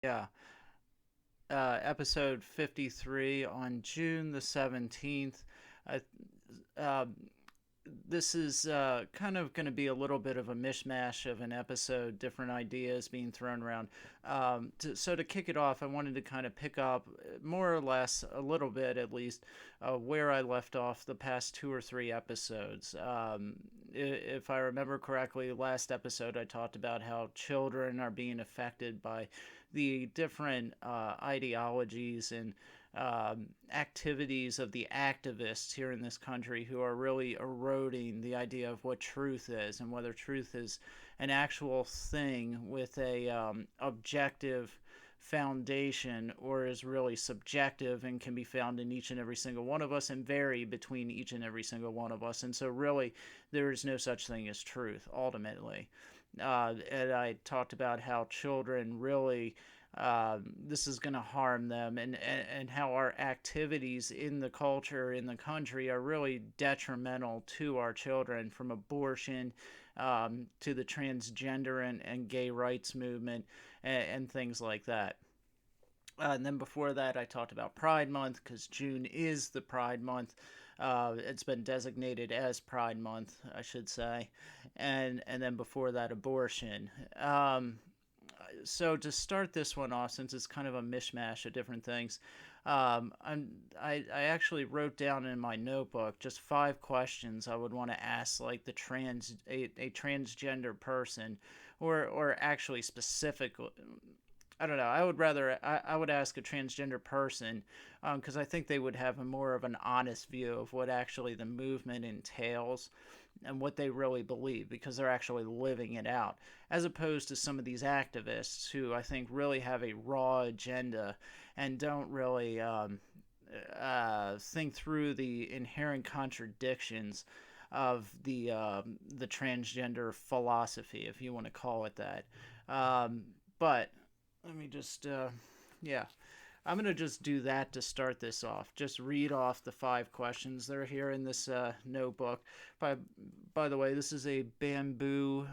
Yeah. Episode 53 on June the 17th. I, uh, this is kind of going to be a little bit of a mishmash of an episode, different ideas being thrown around. So, to kick it off, I wanted to kind of pick up more or less, a little bit at least, where I left off the past two or three episodes. If I remember correctly, last episode I talked about how children are being affected by the different ideologies and activities of the activists here in this country who are really eroding the idea of what truth is and whether truth is an actual thing with a objective foundation or is really subjective and can be found in each and every single one of us and vary between each and every single one of us. And so, really, there is no such thing as truth ultimately. And I talked about how children really this is going to harm them, and how our activities in the culture, in the country, are really detrimental to our children, from abortion to the transgender and gay rights movement and things like that. And then before that, I talked about Pride Month because June is the Pride Month. It's been designated as Pride Month, I should say, and then before that, abortion. So to start this one off, since it's kind of a mishmash of different things, I actually wrote down in my notebook just five questions I would want to ask, like a transgender person, or actually specific. I don't know. I would ask a transgender person because I think they would have a more of an honest view of what actually the movement entails and what they really believe because they're actually living it out, as opposed to some of these activists who I think really have a raw agenda and don't really think through the inherent contradictions of the transgender philosophy, if you want to call it that. But let me just yeah, I'm going to just do that to start this off. Just read off the five questions that are here in this notebook. By, by the way, this is a bamboo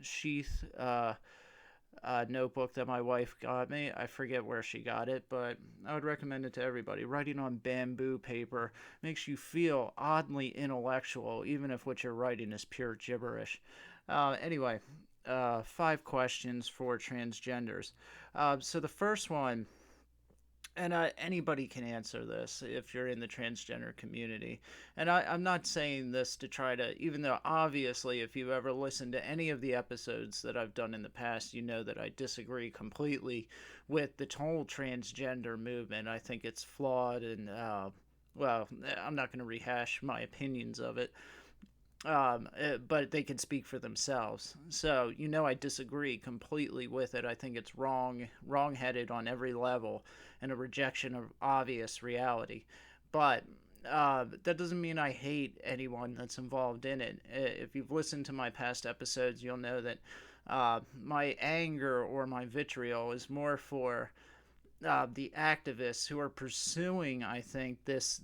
sheath notebook that my wife got me. I forget where she got it, but I would recommend it to everybody. Writing on bamboo paper makes you feel oddly intellectual, even if what you're writing is pure gibberish. Anyway, five questions for transgenders. So the first one, and anybody can answer this if you're in the transgender community. And I'm not saying this to try to, even though obviously, if you've ever listened to any of the episodes that I've done in the past, you know that I disagree completely with the whole transgender movement. I think it's flawed, and, well, I'm not going to rehash my opinions of it. But they can speak for themselves. So I disagree completely with it. I think it's wrong-headed on every level, and a rejection of obvious reality. But that doesn't mean I hate anyone that's involved in it. If you've listened to my past episodes, you'll know that my anger or my vitriol is more for the activists who are pursuing, I think, this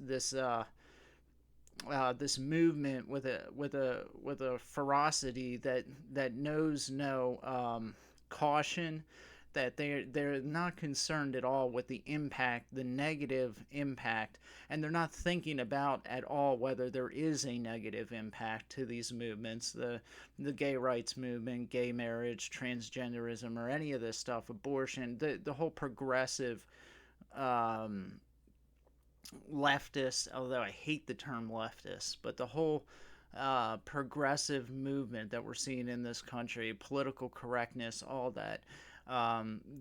movement with a ferocity that knows no caution, that they're not concerned at all with the impact, the negative impact, and they're not thinking about at all whether there is a negative impact to these movements, the gay rights movement, gay marriage, transgenderism, or any of this stuff, abortion, the whole progressive um, leftist, although I hate the term leftist, but the whole progressive movement that we're seeing in this country, political correctness, all that.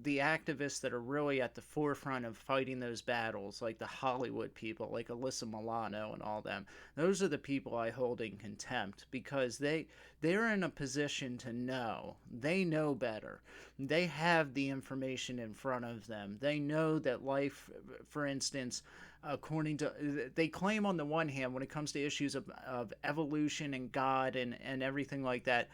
The activists that are really at the forefront of fighting those battles, like the Hollywood people, like Alyssa Milano and all them, those are the people I hold in contempt because they're in a position to know. They know better. They have the information in front of them. They know that life, for instance, according to, they claim on the one hand, when it comes to issues of evolution and God and everything like that,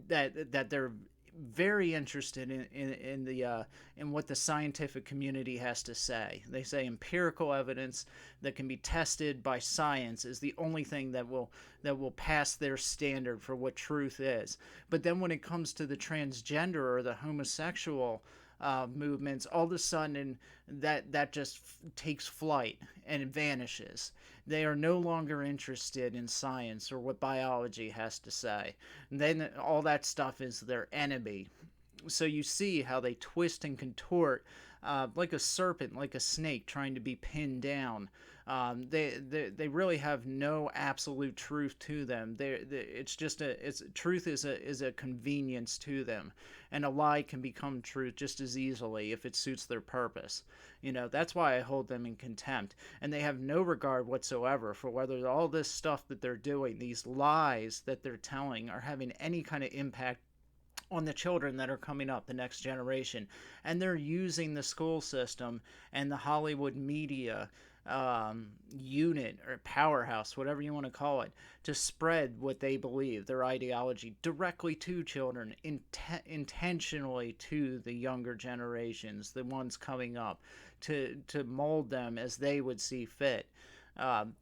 that they're very interested in what the scientific community has to say. They say empirical evidence that can be tested by science is the only thing that will pass their standard for what truth is. But then when it comes to the transgender or the homosexual movements, all of a sudden that just takes flight and it vanishes. They are no longer interested in science or what biology has to say. And then all that stuff is their enemy. So you see how they twist and contort like a serpent, like a snake trying to be pinned down. They really have no absolute truth to them. It's just truth is a convenience to them, and a lie can become truth just as easily if it suits their purpose. That's why I hold them in contempt, and they have no regard whatsoever for whether all this stuff that they're doing, these lies that they're telling, are having any kind of impact on the children that are coming up, the next generation. And they're using the school system and the Hollywood media unit or powerhouse, whatever you want to call it, to spread what they believe, their ideology, directly to children, intentionally to the younger generations, the ones coming up, to mold them as they would see fit.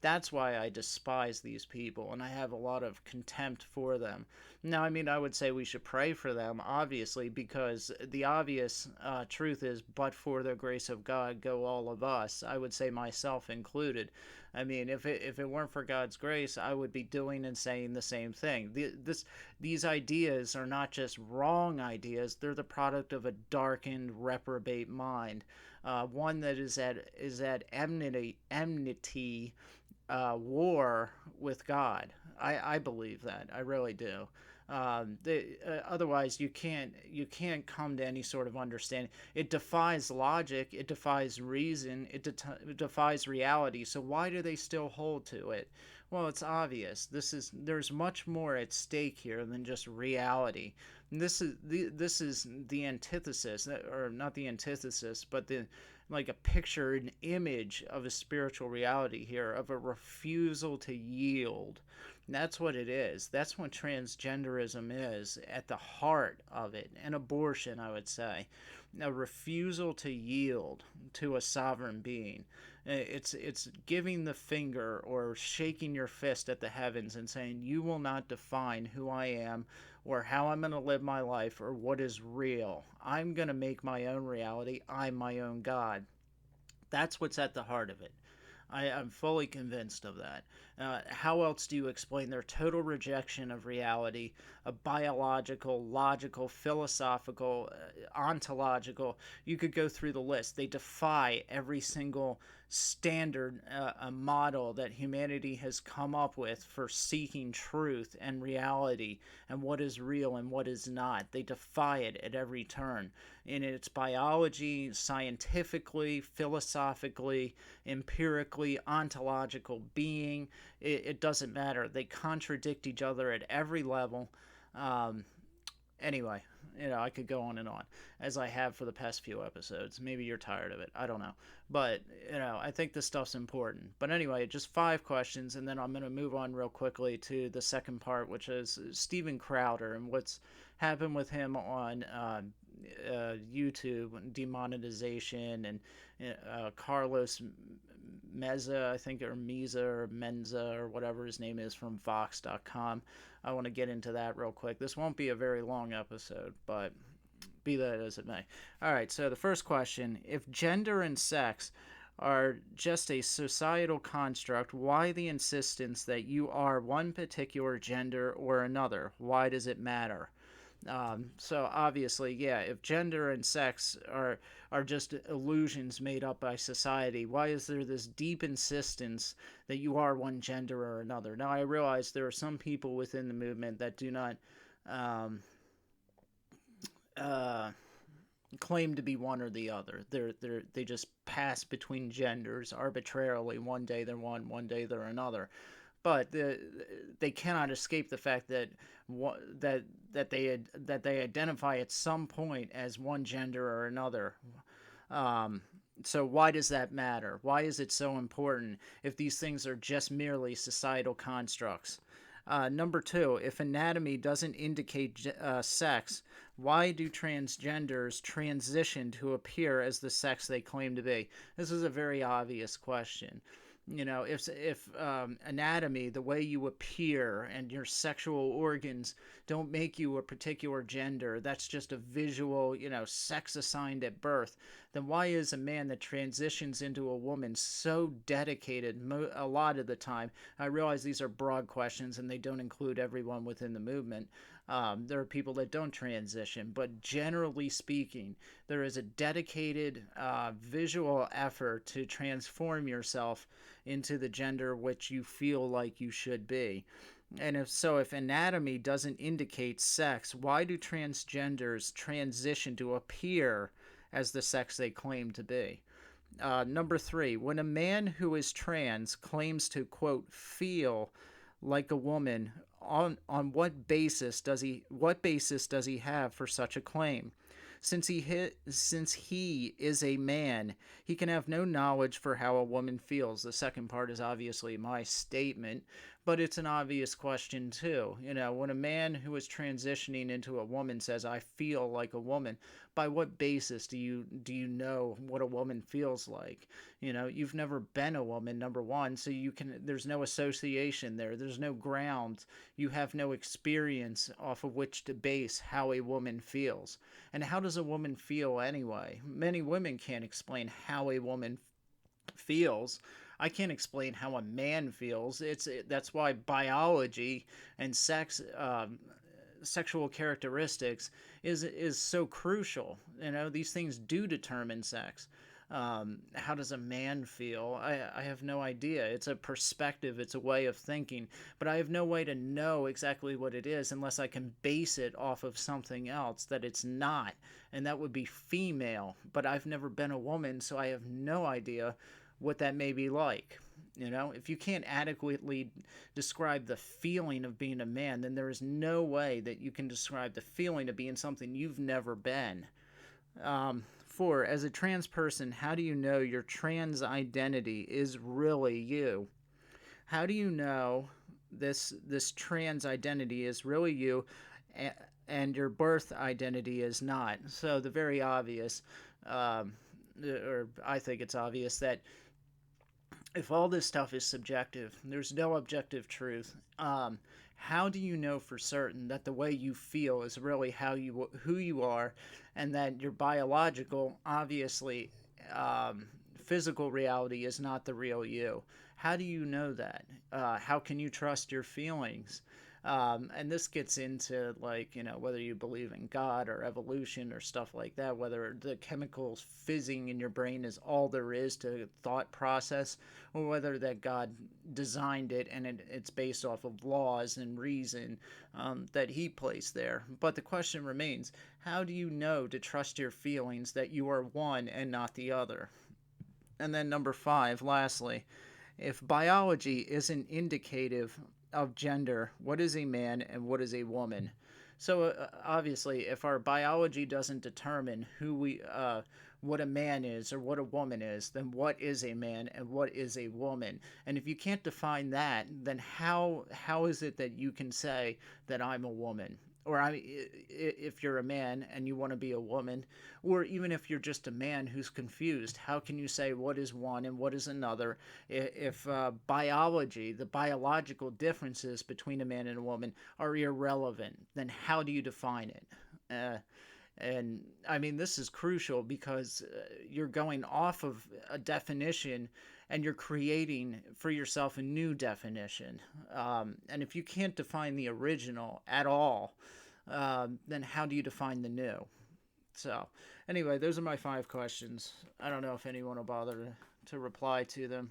That's why I despise these people, and I have a lot of contempt for them. Now, I mean, I would say we should pray for them, obviously, because the obvious truth is, but for the grace of God, go all of us. I would say myself included. I mean, if it weren't for God's grace, I would be doing and saying the same thing. These ideas are not just wrong ideas; they're the product of a darkened, reprobate mind. One that is at enmity war with God. I believe that. I really do. Otherwise, you can't come to any sort of understanding. It defies logic. It defies reason. It defies reality. So why do they still hold to it? Well, it's obvious. There's much more at stake here than just reality. This is the antithesis, or not the antithesis, but the like a picture, an image of a spiritual reality here, of a refusal to yield. And that's what it is. That's what transgenderism is at the heart of it, and abortion, I would say. A refusal to yield to a sovereign being. It's giving the finger or shaking your fist at the heavens and saying, you will not define who I am or how I'm going to live my life or what is real. I'm going to make my own reality. I'm my own God. That's what's at the heart of it. I'm fully convinced of that. How else do you explain their total rejection of reality, a biological, logical, philosophical, ontological? You could go through the list. They defy every single standard a model that humanity has come up with for seeking truth and reality and what is real and what is not. They defy it at every turn in its biology, scientifically, philosophically, empirically, ontological being. It doesn't matter. They contradict each other at every level. Anyway, I could go on and on, as I have for the past few episodes. Maybe you're tired of it. I don't know. But, I think this stuff's important. But anyway, just 5 questions, and then I'm going to move on real quickly to the second part, which is Steven Crowder and what's happened with him on YouTube, demonetization, and Carlos Meza, I think, or Meza, or Menza, or whatever his name is, from Vox.com. I want to get into that real quick. This won't be a very long episode, but be that as it may. All right, so the first question: if gender and sex are just a societal construct, why the insistence that you are one particular gender or another? Why does it matter? So obviously, yeah, if gender and sex are just illusions made up by society, why is there this deep insistence that you are one gender or another? Now, I realize there are some people within the movement that do not claim to be one or the other. They just pass between genders arbitrarily. One day they're one day they're another. But they cannot escape the fact that they identify at some point as one gender or another. So why does that matter? Why is it so important if these things are just merely societal constructs? Number 2, if anatomy doesn't indicate sex, why do transgenders transition to appear as the sex they claim to be? This is a very obvious question. If anatomy, the way you appear, and your sexual organs don't make you a particular gender, that's just a visual, sex assigned at birth, then why is a man that transitions into a woman so dedicated a lot of the time? I realize these are broad questions and they don't include everyone within the movement. There are people that don't transition, but generally speaking, there is a dedicated visual effort to transform yourself into the gender which you feel like you should be. And if anatomy doesn't indicate sex, why do transgenders transition to appear as the sex they claim to be? Number three, when a man who is trans claims to, quote, feel like a woman, on what basis does he have for such a claim? Since he is a man, he can have no knowledge for how a woman feels. The second part is obviously my statement, but it's an obvious question too. When a man who is transitioning into a woman says, "I feel like a woman," by what basis do you know what a woman feels like? You've never been a woman, number one, so there's no association there. There's no ground. You have no experience off of which to base how a woman feels. And how does a woman feel anyway? Many women can't explain how a woman feels. I can't explain how a man feels. That's why biology and sexual characteristics is so crucial. These things do determine sex. How does a man feel? I have no idea. It's a perspective, it's a way of thinking, but I have no way to know exactly what it is unless I can base it off of something else that it's not, and that would be female. But I've never been a woman, so I have no idea what that may be like. If you can't adequately describe the feeling of being a man, then there is no way that you can describe the feeling of being something you've never been. Four, as a trans person, how do you know your trans identity is really you? How do you know this trans identity is really you, and your birth identity is not? So the very obvious, or I think it's obvious, that if all this stuff is subjective, there's no objective truth. How do you know for certain that the way you feel is really who you are, and that your biological, obviously, physical reality is not the real you? How do you know that? How can you trust your feelings? And this gets into, like, whether you believe in God or evolution or stuff like that, whether the chemicals fizzing in your brain is all there is to thought process, or whether that God designed it and it's based off of laws and reason that he placed there. But the question remains, how do you know to trust your feelings that you are one and not the other? And then number five, lastly, if biology isn't indicative of gender, what is a man and what is a woman? So obviously, if our biology doesn't determine what a man is or what a woman is, then what is a man and what is a woman? And if you can't define that, then how is it that you can say that I'm a woman? Or if you're a man and you want to be a woman, or even if you're just a man who's confused, how can you say what is one and what is another if biology, the biological differences between a man and a woman are irrelevant? Then how do you define it? And I mean, this is crucial because you're going off of a definition and you're creating for yourself a new definition. And if you can't define the original at all, then how do you define the new? So, anyway, those are my five questions. I don't know if anyone will bother to reply to them.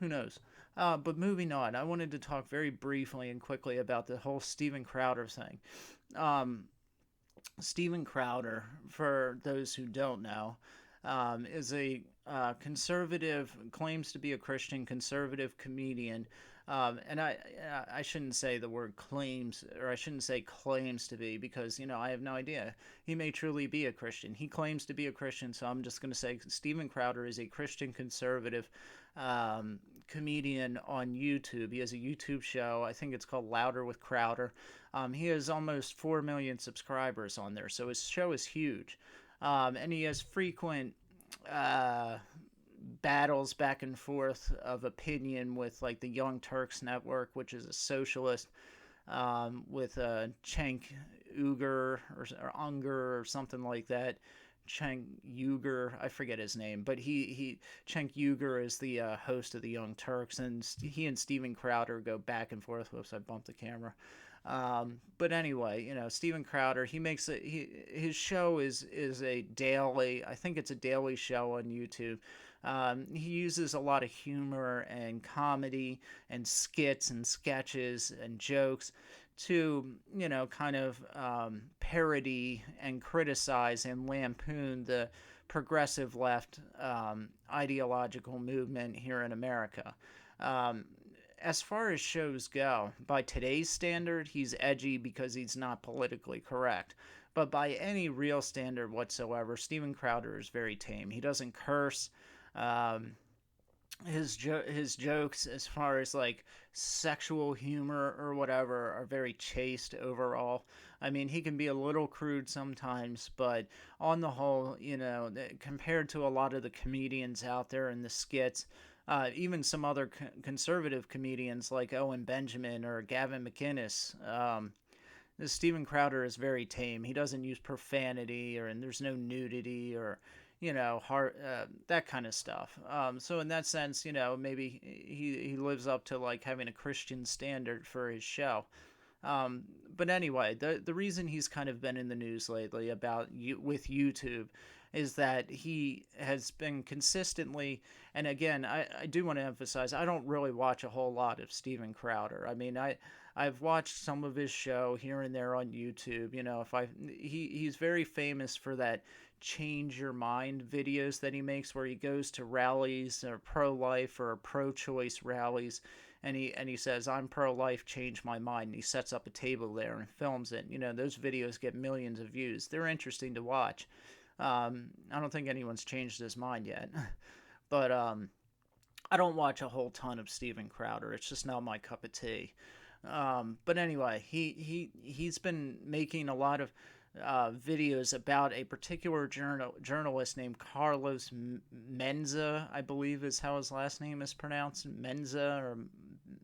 Who knows? But moving on, I wanted to talk very briefly and quickly about the whole Steven Crowder thing. Steven Crowder, for those who don't know, is a conservative, claims to be a Christian conservative comedian. And I shouldn't say the word claims, or I shouldn't say claims to be, because, I have no idea. He may truly be a Christian. He claims to be a Christian, so I'm just going to say Steven Crowder is a Christian conservative comedian on YouTube. He has a YouTube show. I think it's called Louder with Crowder. He has almost 4 million subscribers on there, so his show is huge. And he has frequent battles back and forth of opinion with like the Young Turks Network, which is a socialist, with Cenk Uygur or Unger or something like that. Cenk Uygur, I forget his name, but he Cenk Uygur is the host of the Young Turks, and he and Steven Crowder go back and forth. Whoops, I bumped the camera. But anyway, Steven Crowder, his show is a daily. I think it's a daily show on YouTube. He uses a lot of humor and comedy and skits and sketches and jokes to, kind of parody and criticize and lampoon the progressive left ideological movement here in America. Um, as far as shows go, by today's standard, he's edgy because he's not politically correct. But by any real standard whatsoever, Steven Crowder is very tame. He doesn't curse. Um, his jokes, as far as like sexual humor or whatever, are very chaste overall. I mean, he can be a little crude sometimes, but on the whole, compared to a lot of the comedians out there in the skits, even some other conservative comedians like Owen Benjamin or Gavin McInnes, Steven Crowder is very tame. He doesn't use profanity, and there's no nudity or that kind of stuff. So in that sense, maybe he lives up to like having a Christian standard for his show. But anyway, the reason he's kind of been in the news lately with YouTube is that he has been consistently, and again, I do want to emphasize, I don't really watch a whole lot of Steven Crowder. I mean, I've watched some of his show here and there on YouTube. He's very famous for that change your mind videos that he makes, where he goes to rallies or pro-life or pro-choice rallies, and he says, I'm pro-life, change my mind, and he sets up a table there and films it. Those videos get millions of views. They're interesting to watch. I don't think anyone's changed his mind yet. But I don't watch a whole ton of Steven Crowder. It's just not my cup of tea. But anyway, he's been making a lot of videos about a particular journalist named Carlos Menza, I believe is how his last name is pronounced, Menza or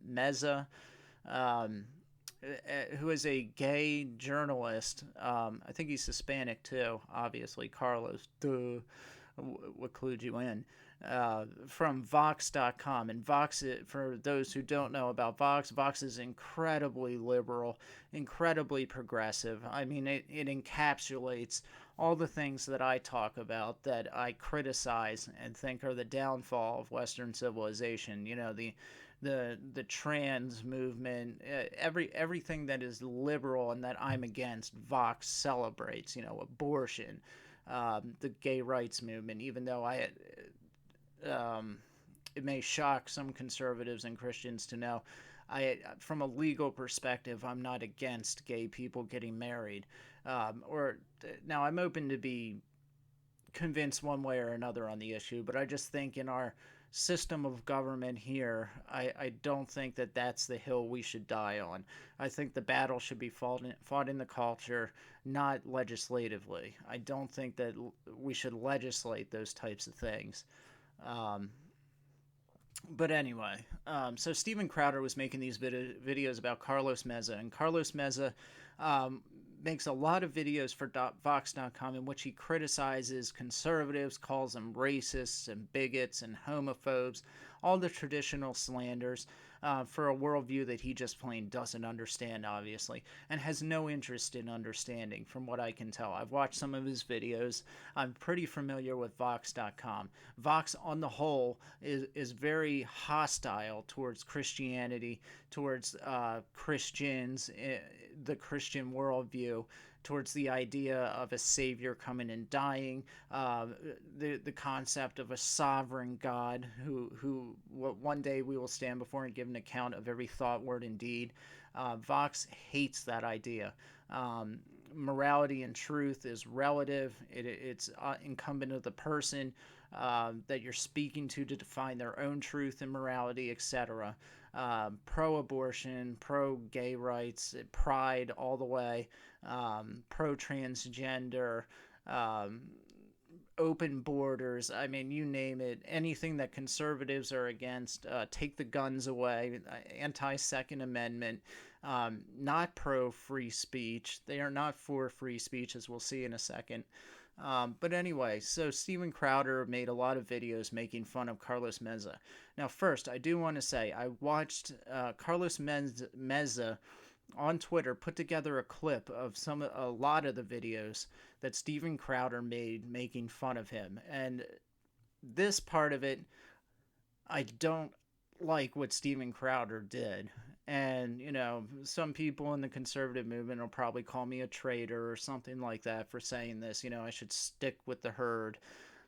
Meza, who is a gay journalist. I think he's Hispanic too, obviously. Carlos, duh, what clued you in? From Vox.com. And Vox, for those who don't know about Vox, Vox is incredibly liberal, incredibly progressive. I mean, it encapsulates all the things that I talk about, that I criticize and think are the downfall of Western civilization. The trans movement, everything that is liberal and that I'm against, Vox celebrates. Abortion, the gay rights movement, even though it may shock some conservatives and Christians to know, from a legal perspective, I'm not against gay people getting married. Now I'm open to be convinced one way or another on the issue, but I just think in our system of government here, I don't think that that's the hill we should die on. I think the battle should be fought in the culture, not legislatively. I don't think that we should legislate those types of things. But anyway, so Steven Crowder was making these videos about Carlos Meza, and Carlos Meza makes a lot of videos for Vox.com in which he criticizes conservatives, calls them racists and bigots and homophobes, all the traditional slanders, for a worldview that he just plain doesn't understand, obviously, and has no interest in understanding, from what I can tell. I've watched some of his videos. I'm pretty familiar with Vox.com. Vox, on the whole, is very hostile towards Christianity, towards Christians, the Christian worldview, towards the idea of a savior coming and dying, the concept of a sovereign God who one day we will stand before and give an account of every thought, word, and deed. Vox hates that idea. Morality and truth is relative. It's incumbent of the person that you're speaking to define their own truth and morality, etc. Pro-abortion, pro-gay rights, pride all the way, pro-transgender, open borders. I mean, you name it. Anything that conservatives are against, take the guns away, anti Second Amendment, not pro free speech. They are not for free speech, as we'll see in a second. But anyway, so Steven Crowder made a lot of videos making fun of Carlos Meza. Now, first, I do want to say I watched Carlos Meza on Twitter put together a clip of a lot of the videos that Steven Crowder made making fun of him. And this part of it, I don't like what Steven Crowder did. And, some people in the conservative movement will probably call me a traitor or something like that for saying this. I should stick with the herd.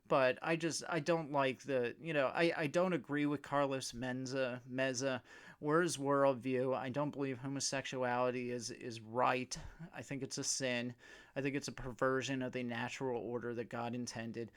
But I don't like I don't agree with Carlos Meza, or his worldview. I don't believe homosexuality is right. I think it's a sin. I think it's a perversion of the natural order that God intended.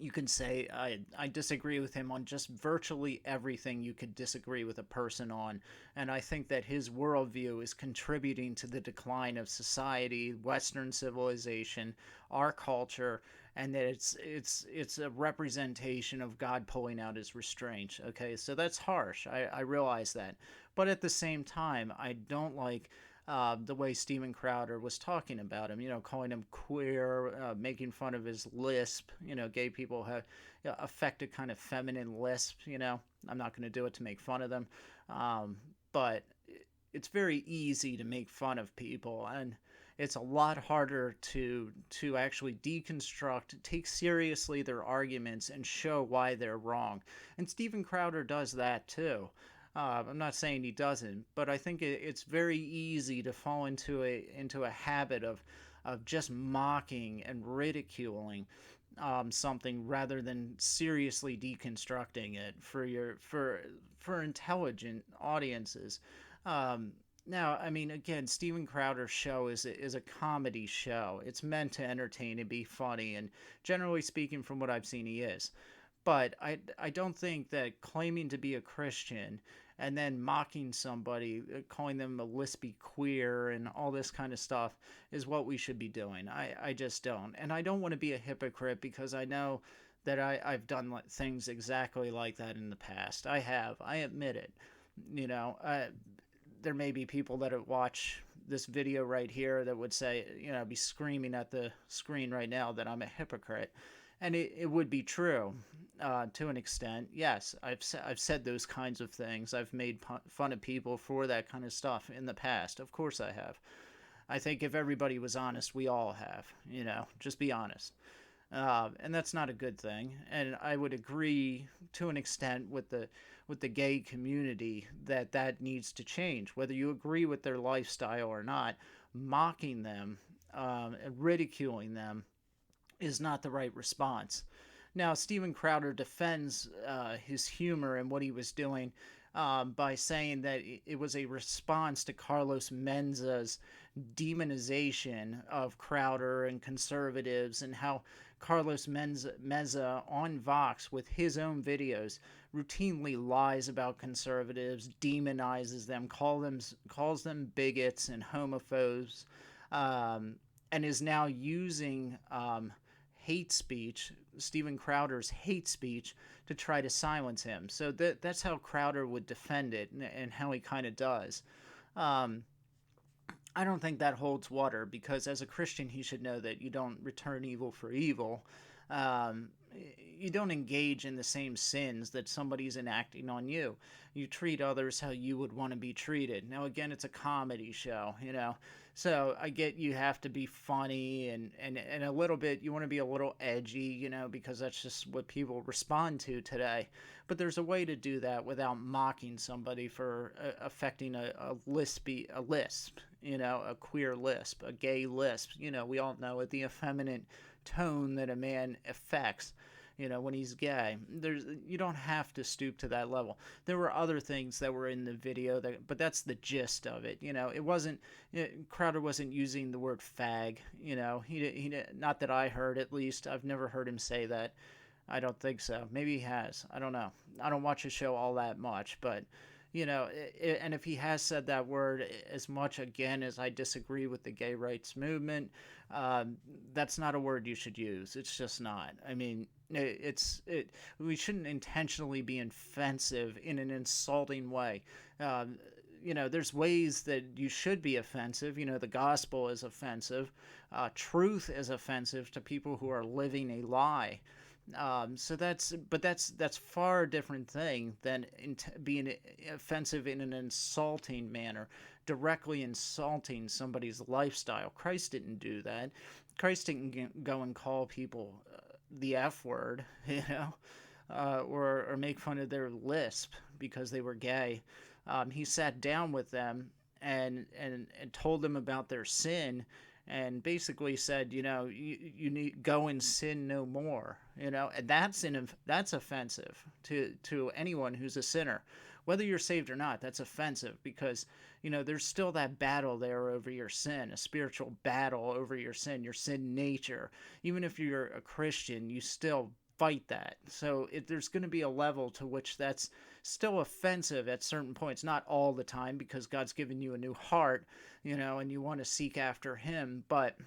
You can say I disagree with him on just virtually everything you could disagree with a person on. And I think that his worldview is contributing to the decline of society, Western civilization, our culture, and that it's a representation of God pulling out his restraint. Okay, so that's harsh. I realize that. But at the same time, I don't like the way Steven Crowder was talking about him, calling him queer, making fun of his lisp. Gay people have affect a kind of feminine lisp. I'm not going to do it to make fun of them, but it's very easy to make fun of people, and it's a lot harder to actually deconstruct, take seriously their arguments, and show why they're wrong. And Steven Crowder does that too. I'm not saying he doesn't, but I think it's very easy to fall into a habit of just mocking and ridiculing something rather than seriously deconstructing it for intelligent audiences. Now, I mean, again, Steven Crowder's show is a comedy show. It's meant to entertain and be funny, and generally speaking, from what I've seen, he is. But I don't think that claiming to be a Christian and then mocking somebody, calling them a lispy queer and all this kind of stuff is what we should be doing. I just don't. And I don't want to be a hypocrite because I know that I've done things exactly like that in the past. I have. I admit it. There may be people that watch this video right here that would say, be screaming at the screen right now that I'm a hypocrite. And it would be true to an extent. Yes, I've said those kinds of things. I've made fun of people for that kind of stuff in the past. Of course I have. I think if everybody was honest, we all have. Just be honest. And that's not a good thing. And I would agree to an extent with the gay community that needs to change. Whether you agree with their lifestyle or not, mocking them and ridiculing them is not the right response. Now, Steven Crowder defends his humor and what he was doing by saying that it was a response to Carlos Menza's demonization of Crowder and conservatives, and how Carlos Meza on Vox with his own videos routinely lies about conservatives, demonizes them, calls them bigots and homophobes, and is now using hate speech, Steven Crowder's hate speech, to try to silence him. So that's how Crowder would defend it, and how he kind of does. I don't think that holds water, because as a Christian, he should know that you don't return evil for evil. You don't engage in the same sins that somebody's enacting on you. You treat others how you would want to be treated. Now, again, it's a comedy show, So I get you have to be funny and a little bit, you want to be a little edgy, because that's just what people respond to today. But there's a way to do that without mocking somebody for affecting a lisp, a queer lisp, a gay lisp. We all know it, the effeminate tone that a man affects, when he's gay. You don't have to stoop to that level. There were other things that were in the video, but that's the gist of it. It wasn't, Crowder wasn't using the word fag. He not that I heard, at least. I've never heard him say that. I don't think so. Maybe he has. I don't know. I don't watch his show all that much, but And if he has said that word, as much again as I disagree with the gay rights movement, that's not a word you should use. It's just not. I mean, we shouldn't intentionally be offensive in an insulting way. Um, there's ways that you should be offensive. The gospel is offensive. Truth is offensive to people who are living a lie. But that's far different thing than being offensive in an insulting manner, directly insulting somebody's lifestyle. Christ didn't do that. Christ didn't go and call people the F word, or make fun of their lisp because they were gay. He sat down with them and told them about their sin, and basically said, you need go and sin no more, and that's offensive to anyone who's a sinner, whether you're saved or not. That's offensive because there's still that battle there over your sin, a spiritual battle over your sin nature. Even if you're a Christian, you still fight that. So there's going to be a level to which that's still offensive at certain points, not all the time, because God's given you a new heart, and you want to seek after him, but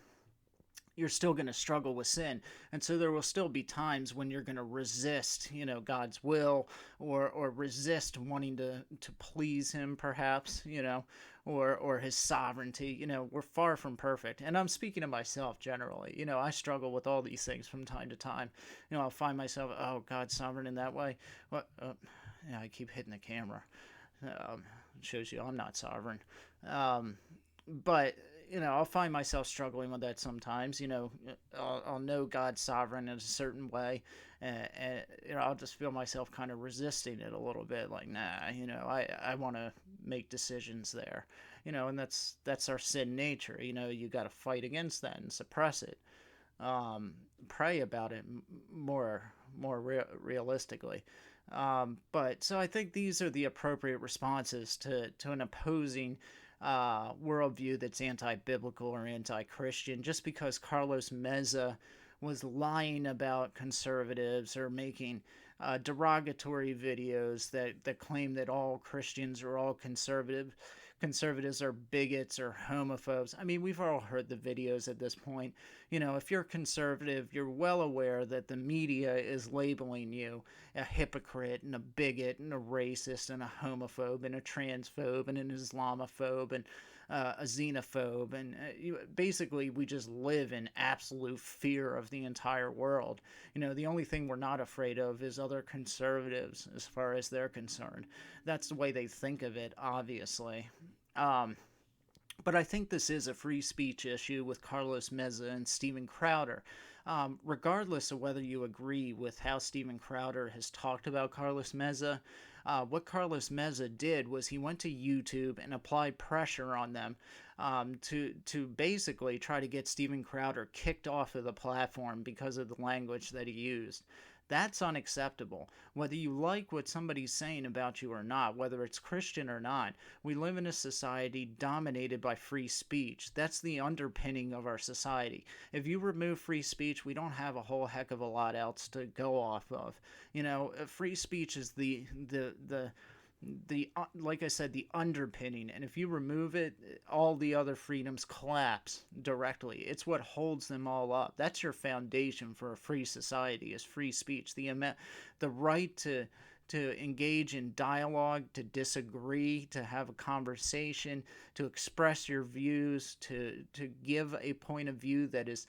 you're still going to struggle with sin. And so there will still be times when you're going to resist, God's will, or resist wanting to please him, perhaps, or his sovereignty. We're far from perfect. And I'm speaking of myself generally. I struggle with all these things from time to time. I'll find myself, oh, God's sovereign in that way. What? I keep hitting the camera. It shows you I'm not sovereign. But I'll find myself struggling with that sometimes. I'll know God's sovereign in a certain way, and I'll just feel myself kind of resisting it a little bit. Like, nah, I want to make decisions there. And that's our sin nature. You got to fight against that and suppress it. Pray about it more realistically. But so I think these are the appropriate responses to an opposing worldview that's anti-biblical or anti-Christian. Just because Carlos Meza was lying about conservatives or making derogatory videos that claim that all Christians are all conservatives are bigots or homophobes. I mean, we've all heard the videos at this point. If you're conservative, you're well aware that the media is labeling you a hypocrite and a bigot and a racist and a homophobe and a transphobe and an Islamophobe and a xenophobe. And basically, we just live in absolute fear of the entire world. The only thing we're not afraid of is other conservatives as far as they're concerned. That's the way they think of it, obviously. But I think this is a free speech issue with Carlos Meza and Steven Crowder. Regardless of whether you agree with how Steven Crowder has talked about Carlos Meza, what Carlos Meza did was he went to YouTube and applied pressure on them to basically try to get Steven Crowder kicked off of the platform because of the language that he used. That's unacceptable. Whether you like what somebody's saying about you or not, whether it's Christian or not, we live in a society dominated by free speech. That's the underpinning of our society. If you remove free speech, we don't have a whole heck of a lot else to go off of. Free speech is the like I said, the underpinning, and if you remove it, all the other freedoms collapse directly. It's what holds them all up. That's your foundation for a free society, is free speech, the right to engage in dialogue, to disagree, to have a conversation, to express your views, to give a point of view that is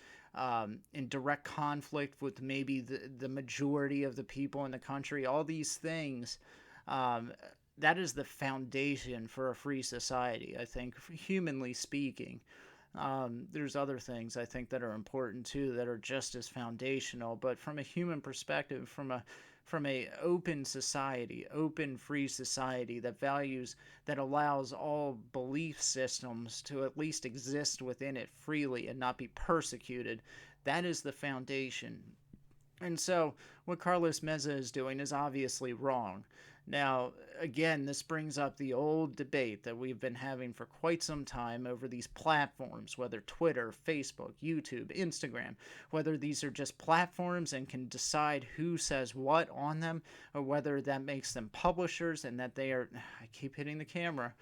in direct conflict with maybe the majority of the people in the country. All these things, that is the foundation for a free society, I think, humanly speaking. There's other things I think that are important too, that are just as foundational, but from a human perspective, from a open society, open free society that allows all belief systems to at least exist within it freely and not be persecuted, that is the foundation. And so, what Carlos Meza is doing is obviously wrong. Now, again, this brings up the old debate that we've been having for quite some time over these platforms, whether Twitter, Facebook, YouTube, Instagram, whether these are just platforms and can decide who says what on them, or whether that makes them publishers and that they are. I keep hitting the camera.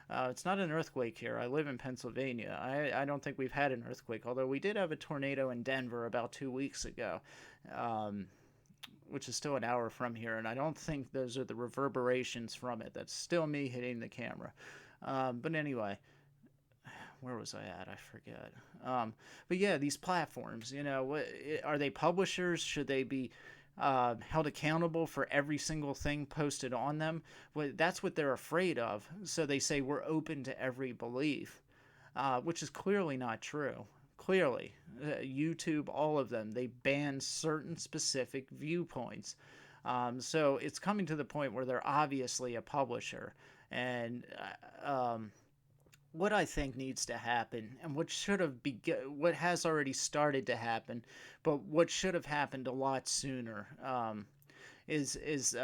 It's not an earthquake here. I live in Pennsylvania. I don't think we've had an earthquake, although we did have a tornado in Denver about 2 weeks ago, um, which is still an hour from here, and I don't think those are the reverberations from it. That's still me hitting the camera. But anyway, where was I at? I forget. Um, but yeah, these platforms, are they publishers? Should they be held accountable for every single thing posted on them? Well, that's what they're afraid of. So they say we're open to every belief, which is clearly not true. Clearly, YouTube, all of them, they ban certain specific viewpoints. So it's coming to the point where they're obviously a publisher. And what I think needs to happen, and what has already started to happen, but what should have happened a lot sooner, is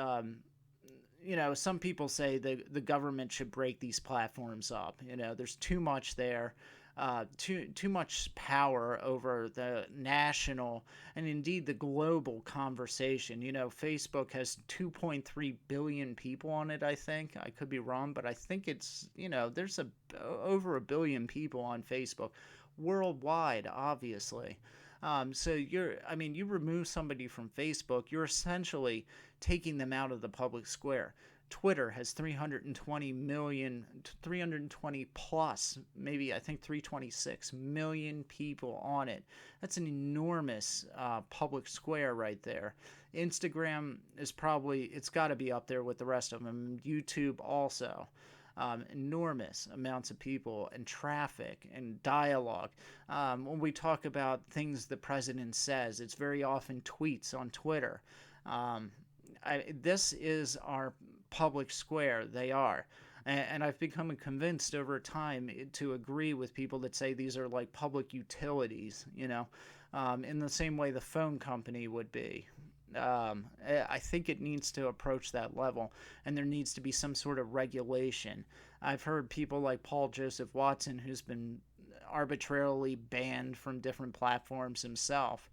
some people say the government should break these platforms up. There's too much there, too much power over the national and indeed the global conversation. Facebook has 2.3 billion people on it. I think I could be wrong, but I think it's there's over a billion people on Facebook worldwide, obviously. So you remove somebody from Facebook, you're essentially taking them out of the public square. Twitter has 320 million, 320 plus, maybe I think 326 million people on it. That's an enormous public square right there. Instagram is it's got to be up there with the rest of them. YouTube also. Enormous amounts of people and traffic and dialogue. When we talk about things the president says, it's very often tweets on Twitter. Um, this is our public square. They are. And I've become convinced over time to agree with people that say these are like public utilities, in the same way the phone company would be. I think it needs to approach that level, and there needs to be some sort of regulation. I've heard people like Paul Joseph Watson, who's been arbitrarily banned from different platforms himself.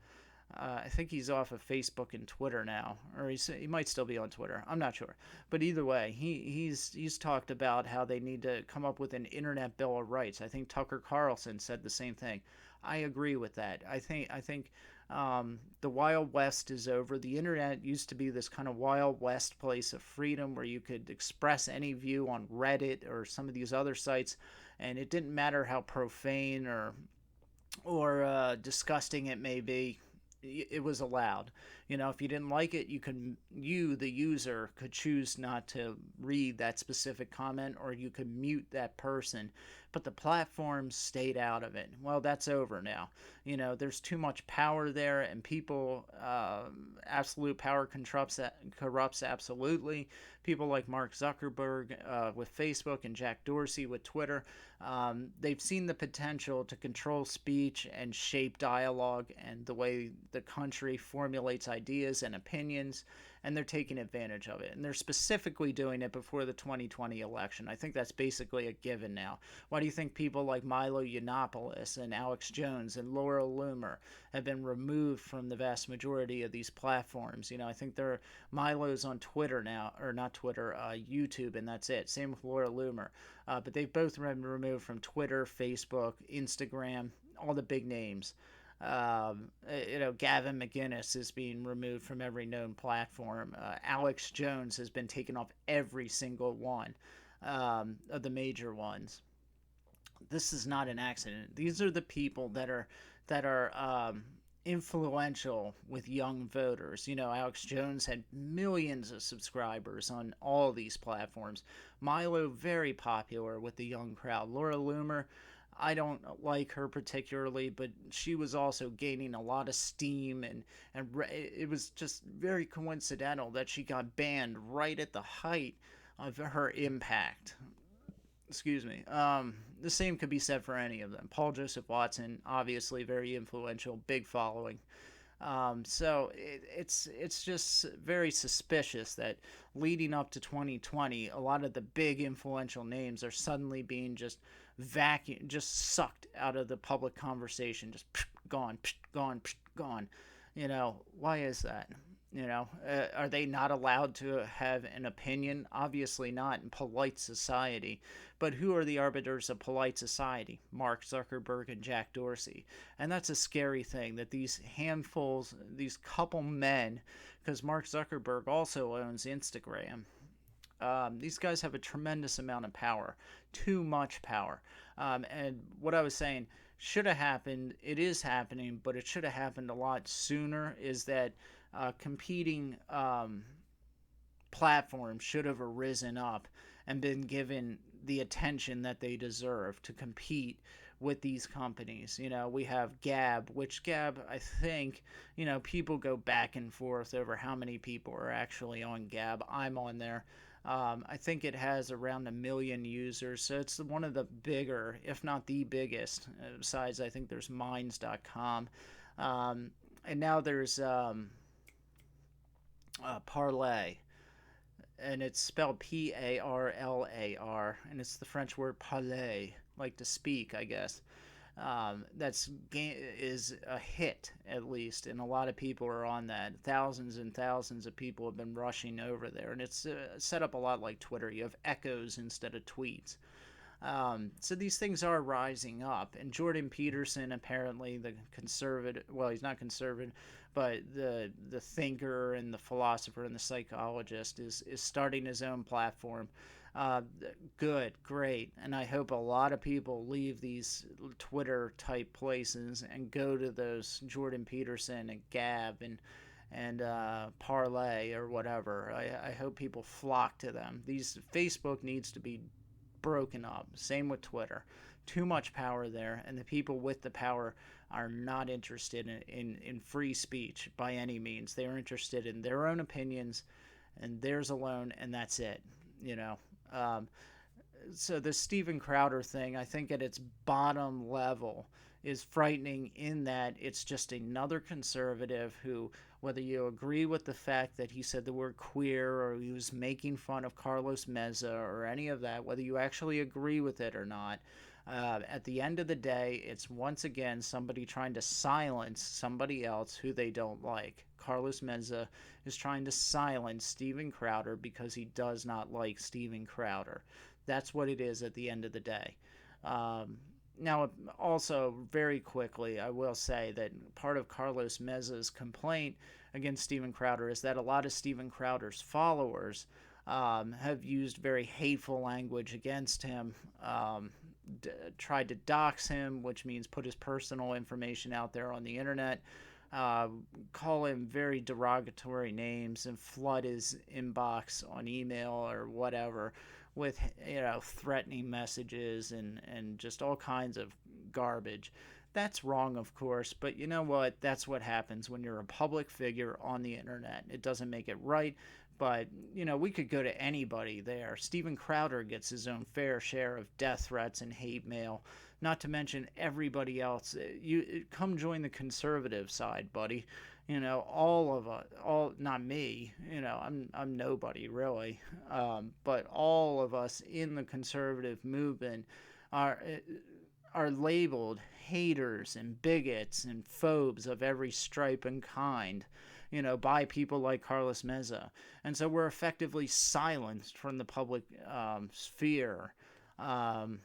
I think he's off of Facebook and Twitter now, or he might still be on Twitter. I'm not sure, but either way, he's talked about how they need to come up with an Internet Bill of Rights. I think Tucker Carlson said the same thing. I agree with that. I think the Wild West is over. The internet used to be this kind of Wild West place of freedom where you could express any view on Reddit or some of these other sites, and it didn't matter how profane or disgusting it may be. It was allowed. If you didn't like it, the user, could choose not to read that specific comment, or you could mute that person. But the platforms stayed out of it. Well, that's over now. There's too much power there, and people, absolute power corrupts absolutely. People like Mark Zuckerberg with Facebook and Jack Dorsey with Twitter, they've seen the potential to control speech and shape dialogue and the way the country formulates ideas and opinions, and they're taking advantage of it. And they're specifically doing it before the 2020 election. I think that's basically a given now. Why do you think people like Milo Yiannopoulos and Alex Jones and Laura Loomer have been removed from the vast majority of these platforms? I think Milo's on Twitter now, or not Twitter, YouTube, and that's it. Same with Laura Loomer. But they've both been removed from Twitter, Facebook, Instagram, all the big names. Gavin McInnes is being removed from every known platform. Alex Jones has been taken off every single one of the major ones. This is not an accident. These are the people that are influential with young voters. Alex Jones had millions of subscribers on all these platforms. Milo, very popular with the young crowd. Laura Loomer, I don't like her particularly, but she was also gaining a lot of steam, and it was just very coincidental that she got banned right at the height of her impact. Excuse me. The same could be said for any of them. Paul Joseph Watson, obviously very influential, big following. It's just very suspicious that leading up to 2020, a lot of the big influential names are suddenly being just vacuum, just sucked out of the public conversation, just gone, gone, gone. Why is that? Are they not allowed to have an opinion? Obviously not in polite society. But who are the arbiters of polite society? Mark Zuckerberg and Jack Dorsey. And that's a scary thing that these handfuls, these couple men, because Mark Zuckerberg also owns Instagram, these guys have a tremendous amount of power, too much power. And what I was saying should have happened, it is happening, but it should have happened a lot sooner, is that competing platforms should have arisen up and been given the attention that they deserve to compete with these companies. We have Gab, which Gab, I think, people go back and forth over how many people are actually on Gab. I'm on there. I think it has around 1 million users, so it's one of the bigger, if not the biggest. Besides, I think there's Minds.com, and now there's Parlay, and it's spelled Parlar, and it's the French word parler, like to speak, I guess. Is a hit, at least, and a lot of people are on that. Thousands and thousands of people have been rushing over there, and it's set up a lot like Twitter. You have echoes instead of tweets. So these things are rising up, and Jordan Peterson, apparently the conservative, well, he's not conservative, but the thinker and the philosopher and the psychologist is starting his own platform. uh, Good, great, and I hope a lot of people leave these Twitter type places and go to those Jordan Peterson and Gab and Parlay or whatever. I hope people flock to them. These Facebook needs to be broken up. Same with Twitter. Too much power there, and the people with the power are not interested in free speech by any means. They are interested in their own opinions and theirs alone, and that's it. You know. Um, so the Steven Crowder thing, I think at its bottom level, is frightening in that it's just another conservative who, whether you agree with the fact that he said the word queer or he was making fun of Carlos Meza or any of that, whether you actually agree with it or not, at the end of the day, it's once again somebody trying to silence somebody else who they don't like. Carlos Meza is trying to silence Steven Crowder because he does not like Steven Crowder. That's what it is at the end of the day. Now, also, very quickly, I will say that part of Carlos Meza's complaint against Steven Crowder is that a lot of Steven Crowder's followers have used very hateful language against him, tried to dox him, which means put his personal information out there on the internet, uh, call him very derogatory names, and flood his inbox on email or whatever with threatening messages and just all kinds of garbage. That's wrong, of course, but you know what? That's what happens when you're a public figure on the internet. It doesn't make it right, but we could go to anybody there. Steven Crowder gets his own fair share of death threats and hate mail, not to mention everybody else. You come join the conservative side, buddy. All of us, all not me. I'm nobody really, but all of us in the conservative movement are are labeled haters and bigots and phobes of every stripe and kind, by people like Carlos Meza. And so we're effectively silenced from the public sphere. Um,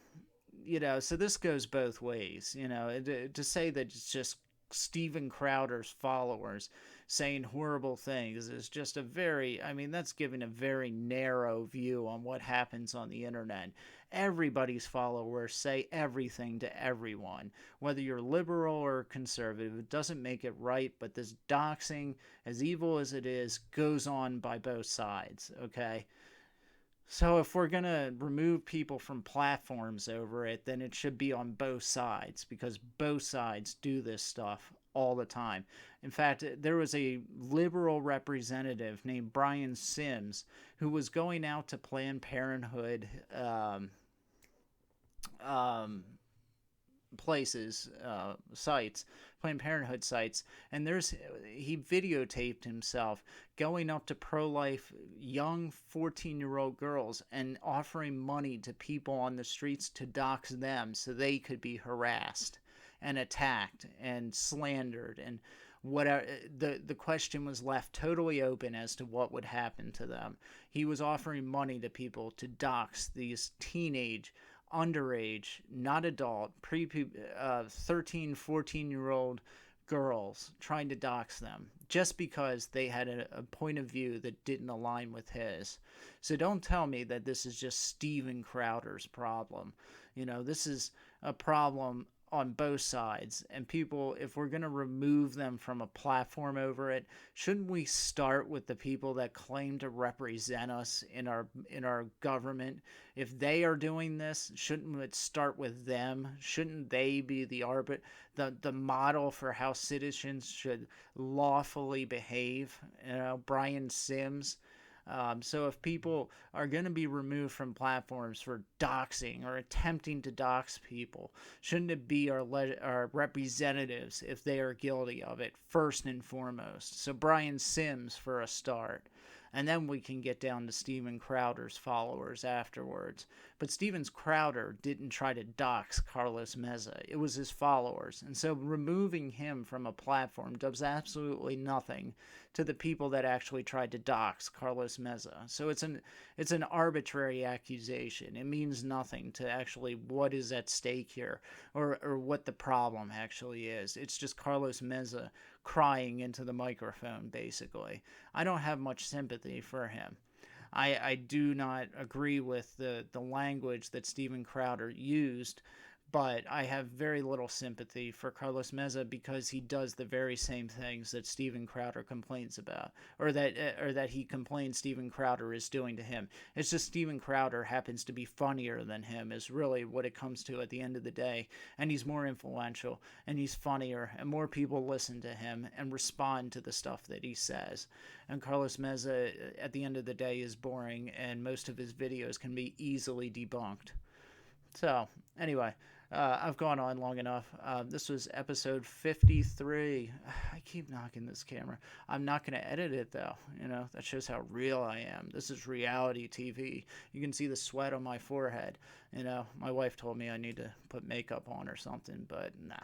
so this goes both ways. To say that it's just Steven Crowder's followers saying horrible things is just that's giving a very narrow view on what happens on the internet. Everybody's followers say everything to everyone, whether you're liberal or conservative. It doesn't make it right, but this doxing, as evil as it is, goes on by both sides, okay? So if we're going to remove people from platforms over it, then it should be on both sides, because both sides do this stuff all the time. In fact, there was a liberal representative named Brian Sims who was going out to Planned Parenthood um, places, sites, Planned Parenthood sites, and he videotaped himself going up to pro-life young 14-year-old girls and offering money to people on the streets to dox them so they could be harassed and attacked and slandered and whatever. The question was left totally open as to what would happen to them. He was offering money to people to dox these teenage, underage, not adult, 13, 14-year-old girls, trying to dox them just because they had a point of view that didn't align with his. So don't tell me that this is just Steven Crowder's problem. This is a problem on both sides. And people, if we're going to remove them from a platform over it, shouldn't we start with the people that claim to represent us in our government? If they are doing this, shouldn't it start with them? Shouldn't they be the model for how citizens should lawfully behave? Brian Sims. So if people are going to be removed from platforms for doxing or attempting to dox people, shouldn't it be our representatives if they are guilty of it first and foremost? So Brian Sims for a start. And then we can get down to Steven Crowder's followers afterwards. But Steven Crowder didn't try to dox Carlos Meza. It was his followers. And so removing him from a platform does absolutely nothing to the people that actually tried to dox Carlos Meza. So it's an arbitrary accusation. It means nothing to actually what is at stake here or what the problem actually is. It's just Carlos Meza crying into the microphone, basically. I don't have much sympathy for him. I do not agree with the language that Steven Crowder used, but I have very little sympathy for Carlos Meza because he does the very same things that Steven Crowder complains about, or that he complains Steven Crowder is doing to him. It's just Steven Crowder happens to be funnier than him is really what it comes to at the end of the day, and he's more influential, and he's funnier, and more people listen to him and respond to the stuff that he says. And Carlos Meza, at the end of the day, is boring, and most of his videos can be easily debunked. So, anyway, I've gone on long enough. This was episode 53. I keep knocking this camera. I'm not going to edit it, though. That shows how real I am. This is reality TV. You can see the sweat on my forehead. My wife told me I need to put makeup on or something, but nah,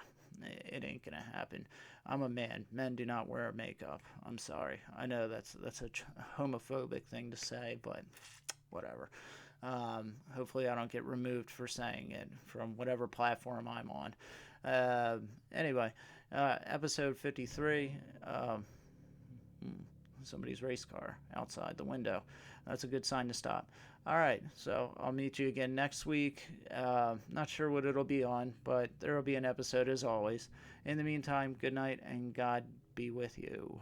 it ain't going to happen. I'm a man. Men do not wear makeup. I'm sorry. I know that's a homophobic thing to say, but whatever. Hopefully I don't get removed for saying it from whatever platform I'm on. Anyway, episode 53, somebody's race car outside the window. That's a good sign to stop. All right, so I'll meet you again next week. Not sure what it'll be on, but there will be an episode as always. In the meantime, good night and God be with you.